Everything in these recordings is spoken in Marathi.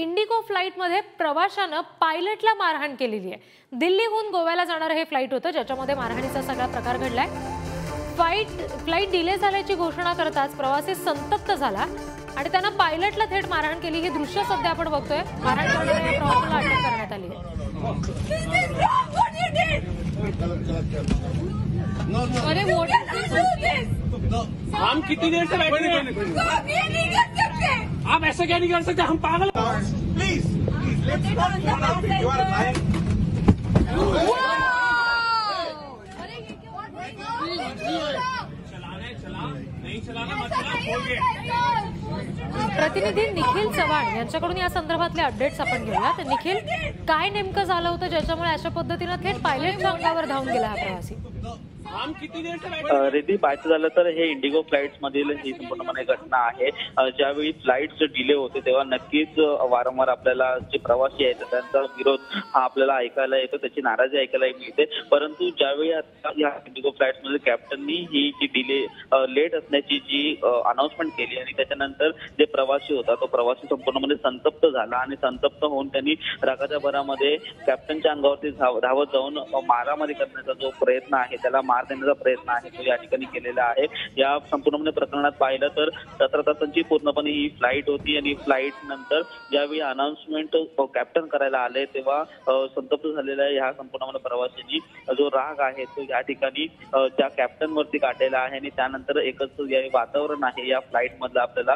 इंडिगो फ्लाईटमध्ये प्रवाशानं पायलटला मारहाण केलेली आहे। दिल्लीहून गोव्याला जाणारं हे फ्लाईट होतं ज्याच्यामध्ये मारहाणीचा सगळा प्रकार घडलाय। फ्लाईट डिले झाल्याची घोषणा करताच प्रवासी संतप्त झाला आणि त्यांना पायलटला थेट मारहाण केली। हे दृश्य सध्या आपण बघतोय। मारहाण करणाऱ्या प्रवाशाला अटक करण्यात आली आहे। अरे हम कितनी देर से बैठे हैं? आप ऐसा क्या नहीं कर सकते? हम पागल। Please let's not you are प्रतिनिधी निखिल चव्हाण यांच्याकडून या संदर्भातले अपडेट्स आपण घेऊया। तर निखिल, काय नेमकं झालं होतं ज्याच्यामुळे अशा पद्धतीने थेट पायलटच्या अंगावर धावून गेला हा प्रवासी? रिद्धी, पाहायचं झालं तर हे इंडिगो फ्लाइट्स मधील ही संपूर्णपणे घटना आहे। ज्यावेळी फ्लाइट्स डिले होते तेव्हा नक्कीच वारंवार आपल्याला जे प्रवासी आहेत त्यांचा विरोध हा आपल्याला ऐकायला येतो, त्याची नाराजी ऐकायला मिळते। परंतु ज्यावेळी आता या इंडिगो फ्लाइट्स मध्ये कॅप्टननी ही जी डिले लेट असण्याची जी अनाउन्समेंट केली आणि त्याच्यानंतर जे प्रवासी होता तो प्रवासी संपूर्णपणे संतप्त झाला आणि संतप्त होऊन त्यांनी रागाच्या भरामध्ये कॅप्टनच्या अंगावरती धावत जाऊन मारामारी करण्याचा जो प्रयत्न आहे, त्याला मार देण्याचा प्रयत्न आहे तो या ठिकाणी केलेला आहे। या संपूर्ण प्रकरणात पाहिलं तर 17 तासांची पूर्णपणे ही फ्लाईट होती आणि फ्लाईट नंतर ज्यावेळी अनाउन्समेंट कॅप्टन करायला आले तेव्हा संतप्त झालेल्या ह्या संपूर्ण प्रवाशांनी जो राग आहे तो या ठिकाणी त्या कॅप्टन वरती काढलेला आहे आणि त्यानंतर एकच वातावरण आहे या फ्लाईट मधलं आपल्याला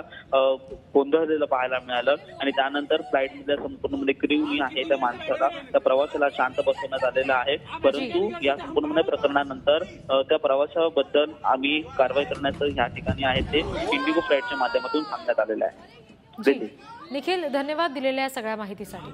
गोंधळलेलं पाहायला मिळालं आणि त्यानंतर फ्लाईट मधल्या संपूर्ण क्रूनी आहे त्या माणसाला, त्या प्रवाशाला शांत बसवण्यात आलेलं आहे। परंतु या संपूर्ण प्रकरणानंतर त्या प्रवाशाबद्दल आम्ही कारवाई करण्याचं या ठिकाणी आहे ते इंडिगो फ्लाईटच्या माध्यमातून सांगण्यात आलेलं आहे। निखिल, धन्यवाद दिलेल्या सगळ्या माहितीसाठी।